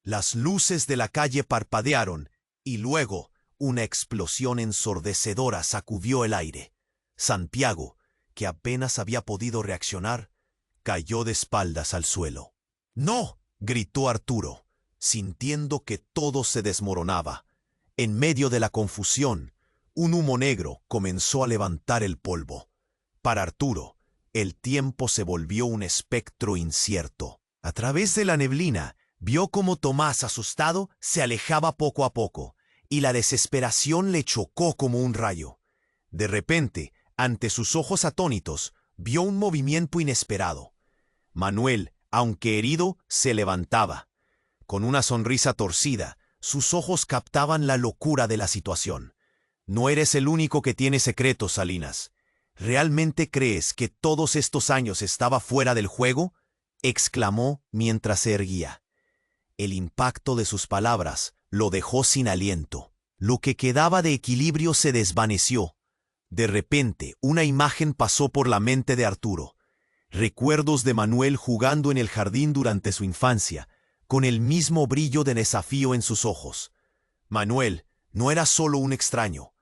Speaker 1: Las luces de la calle parpadearon y luego una explosión ensordecedora sacudió el aire. Santiago, que apenas había podido reaccionar, cayó de espaldas al suelo. «¡No!», gritó Arturo, sintiendo que todo se desmoronaba. En medio de la confusión, un humo negro comenzó a levantar el polvo. Para Arturo, el tiempo se volvió un espectro incierto. A través de la neblina, vio cómo Tomás, asustado, se alejaba poco a poco, y la desesperación le chocó como un rayo. De repente, ante sus ojos atónitos, vio un movimiento inesperado. Manuel, aunque herido, se levantaba. Con una sonrisa torcida, sus ojos captaban la locura de la situación. No eres el único que tiene secretos, Salinas. ¿Realmente crees que todos estos años estaba fuera del juego?, exclamó mientras se erguía. El impacto de sus palabras lo dejó sin aliento. Lo que quedaba de equilibrio se desvaneció. De repente, una imagen pasó por la mente de Arturo. Recuerdos de Manuel jugando en el jardín durante su infancia, con el mismo brillo de desafío en sus ojos. Manuel no era solo un extraño,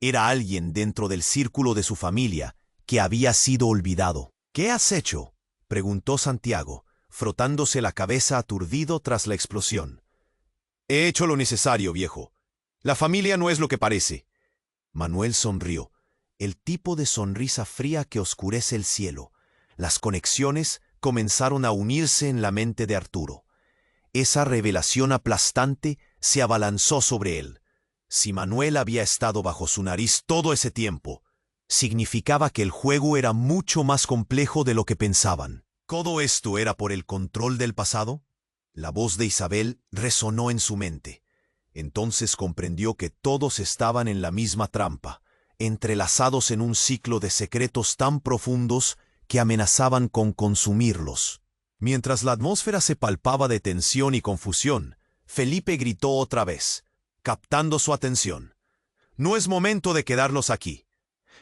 Speaker 1: era alguien dentro del círculo de su familia que había sido olvidado. ¿Qué has hecho?, preguntó Santiago, frotándose la cabeza aturdido tras la explosión. He hecho lo necesario, viejo. La familia no es lo que parece. Manuel sonrió, el tipo de sonrisa fría que oscurece el cielo. Las conexiones comenzaron a unirse en la mente de Arturo. Esa revelación aplastante se abalanzó sobre él. Si Manuel había estado bajo su nariz todo ese tiempo, significaba que el juego era mucho más complejo de lo que pensaban. ¿Todo esto era por el control del pasado? La voz de Isabel resonó en su mente. Entonces comprendió que todos estaban en la misma trampa, entrelazados en un ciclo de secretos tan profundos que amenazaban con consumirlos. Mientras la atmósfera se palpaba de tensión y confusión, Felipe gritó otra vez, captando su atención. No es momento de quedarlos aquí.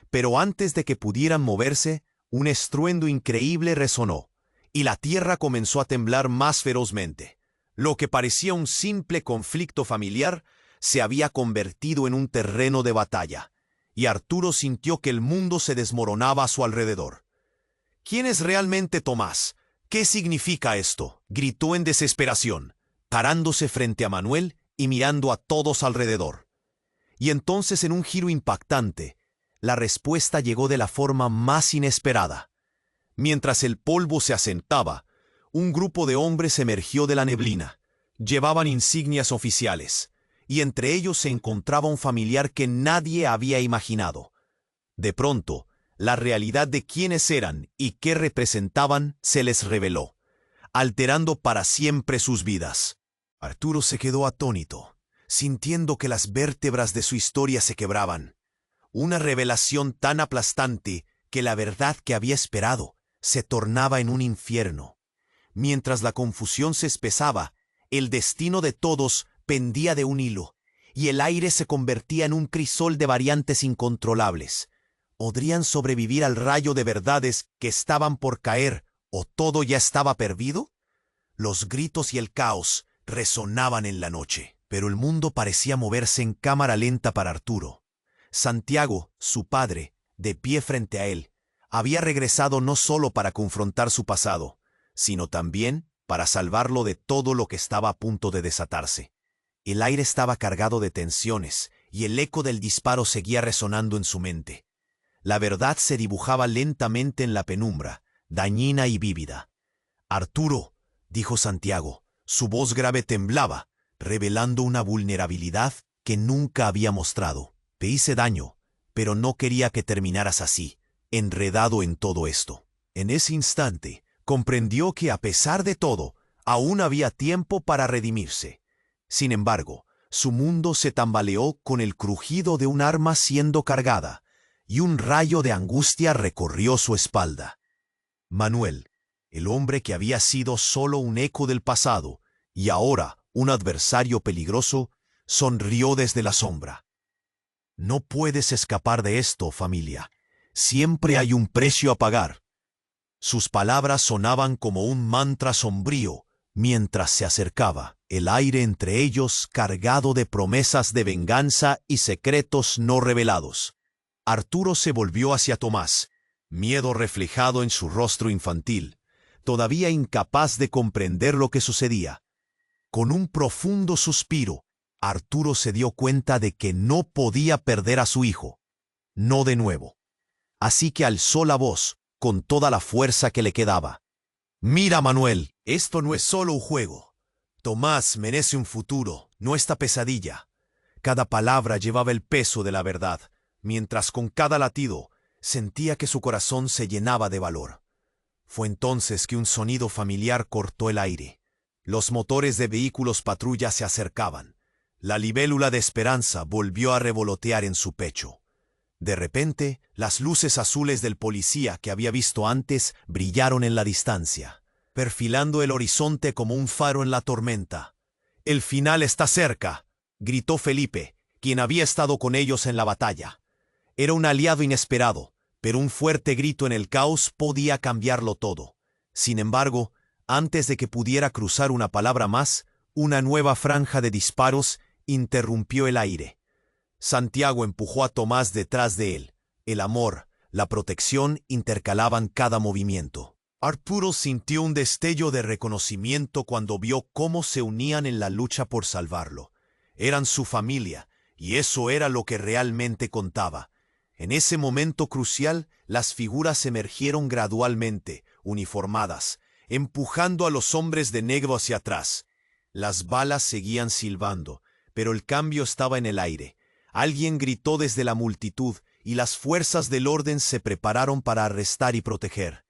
Speaker 1: Pero antes de que pudieran moverse, un estruendo increíble resonó, y la tierra comenzó a temblar más ferozmente. Lo que parecía un simple conflicto familiar se había convertido en un terreno de batalla, y Arturo sintió que el mundo se desmoronaba a su alrededor. ¿Quién es realmente Tomás? ¿Qué significa esto?, gritó en desesperación, parándose frente a Manuel y mirando a todos alrededor. Y entonces, en un giro impactante, la respuesta llegó de la forma más inesperada. Mientras el polvo se asentaba, un grupo de hombres emergió de la neblina. Llevaban insignias oficiales, y entre ellos se encontraba un familiar que nadie había imaginado. De pronto, la realidad de quiénes eran y qué representaban se les reveló, alterando para siempre sus vidas. Arturo se quedó atónito, sintiendo que las vértebras de su historia se quebraban. Una revelación tan aplastante que la verdad que había esperado se tornaba en un infierno. Mientras la confusión se espesaba, el destino de todos pendía de un hilo, y el aire se convertía en un crisol de variantes incontrolables. ¿Podrían sobrevivir al rayo de verdades que estaban por caer, o todo ya estaba perdido? Los gritos y el caos resonaban en la noche, pero el mundo parecía moverse en cámara lenta para Arturo. Santiago, su padre, de pie frente a él, había regresado no solo para confrontar su pasado, sino también para salvarlo de todo lo que estaba a punto de desatarse. El aire estaba cargado de tensiones y el eco del disparo seguía resonando en su mente. La verdad se dibujaba lentamente en la penumbra, dañina y vívida. «Arturo», dijo Santiago, su voz grave temblaba, revelando una vulnerabilidad que nunca había mostrado. «Te hice daño, pero no quería que terminaras así, enredado en todo esto». En ese instante, comprendió que a pesar de todo, aún había tiempo para redimirse. Sin embargo, su mundo se tambaleó con el crujido de un arma siendo cargada, y un rayo de angustia recorrió su espalda. Manuel, el hombre que había sido solo un eco del pasado, y ahora un adversario peligroso, sonrió desde la sombra. «No puedes escapar de esto, familia. Siempre hay un precio a pagar». Sus palabras sonaban como un mantra sombrío mientras se acercaba, el aire entre ellos cargado de promesas de venganza y secretos no revelados. Arturo se volvió hacia Tomás, miedo reflejado en su rostro infantil, todavía incapaz de comprender lo que sucedía. Con un profundo suspiro, Arturo se dio cuenta de que no podía perder a su hijo. No de nuevo. Así que alzó la voz con toda la fuerza que le quedaba. «Mira, Manuel, esto no es solo un juego. Tomás merece un futuro, no esta pesadilla». Cada palabra llevaba el peso de la verdad, mientras con cada latido sentía que su corazón se llenaba de valor. Fue entonces que un sonido familiar cortó el aire. Los motores de vehículos patrulla se acercaban. La libélula de esperanza volvió a revolotear en su pecho. De repente, las luces azules del policía que había visto antes brillaron en la distancia, perfilando el horizonte como un faro en la tormenta. «El final está cerca», gritó Felipe, quien había estado con ellos en la batalla. Era un aliado inesperado, pero un fuerte grito en el caos podía cambiarlo todo. Sin embargo, antes de que pudiera cruzar una palabra más, una nueva franja de disparos interrumpió el aire. Santiago empujó a Tomás detrás de él. El amor, la protección intercalaban cada movimiento. Arturo sintió un destello de reconocimiento cuando vio cómo se unían en la lucha por salvarlo. Eran su familia, y eso era lo que realmente contaba. En ese momento crucial, las figuras emergieron gradualmente, uniformadas, empujando a los hombres de negro hacia atrás. Las balas seguían silbando, pero el cambio estaba en el aire. Alguien gritó desde la multitud, y las fuerzas del orden se prepararon para arrestar y proteger.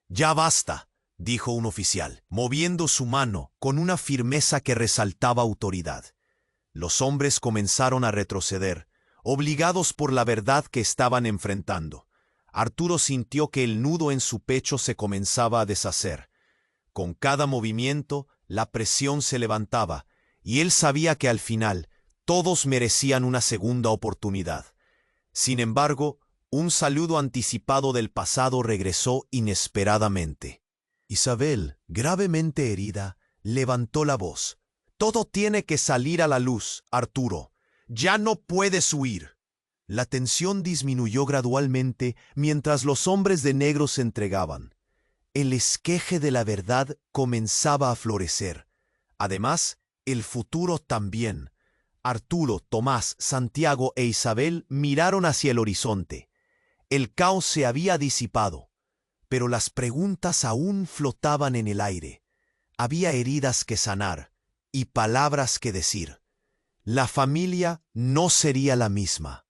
Speaker 1: «Ya basta», dijo un oficial, moviendo su mano con una firmeza que resaltaba autoridad. Los hombres comenzaron a retroceder, obligados por la verdad que estaban enfrentando. Arturo sintió que el nudo en su pecho se comenzaba a deshacer. Con cada movimiento, la presión se levantaba, y él sabía que al final todos merecían una segunda oportunidad. Sin embargo, un saludo anticipado del pasado regresó inesperadamente. Isabel, gravemente herida, levantó la voz. «Todo tiene que salir a la luz, Arturo. Ya no puedes huir». La tensión disminuyó gradualmente mientras los hombres de negro se entregaban. El esqueje de la verdad comenzaba a florecer. Además, el futuro también. Arturo, Tomás, Santiago e Isabel miraron hacia el horizonte. El caos se había disipado, pero las preguntas aún flotaban en el aire. Había heridas que sanar y palabras que decir. La familia no sería la misma,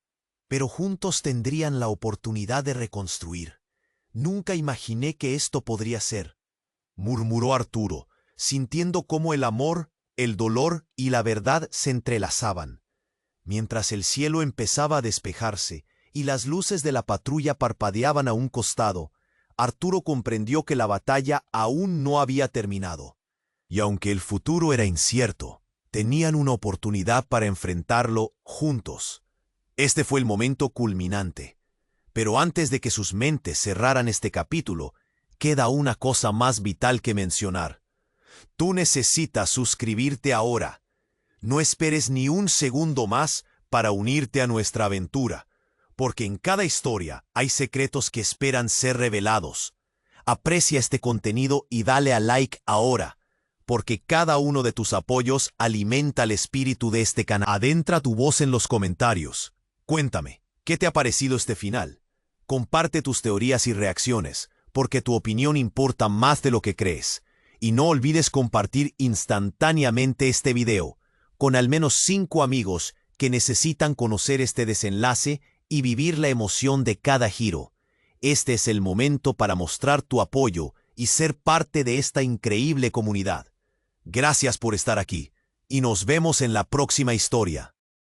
Speaker 1: pero juntos tendrían la oportunidad de reconstruir. «Nunca imaginé que esto podría ser», murmuró Arturo, sintiendo cómo el amor, el dolor y la verdad se entrelazaban. Mientras el cielo empezaba a despejarse y las luces de la patrulla parpadeaban a un costado, Arturo comprendió que la batalla aún no había terminado. Y aunque el futuro era incierto, tenían una oportunidad para enfrentarlo juntos. Este fue el momento culminante. Pero antes de que sus mentes cerraran este capítulo, queda una cosa más vital que mencionar. Tú necesitas suscribirte ahora. No esperes ni un segundo más para unirte a nuestra aventura, porque en cada historia hay secretos que esperan ser revelados. Aprecia este contenido y dale a like ahora, porque cada uno de tus apoyos alimenta el espíritu de este canal. Adentra tu voz en los comentarios. Cuéntame, ¿qué te ha parecido este final? Comparte tus teorías y reacciones, porque tu opinión importa más de lo que crees. Y no olvides compartir instantáneamente este video con al menos 5 amigos que necesitan conocer este desenlace y vivir la emoción de cada giro. Este es el momento para mostrar tu apoyo y ser parte de esta increíble comunidad. Gracias por estar aquí, y nos vemos en la próxima historia.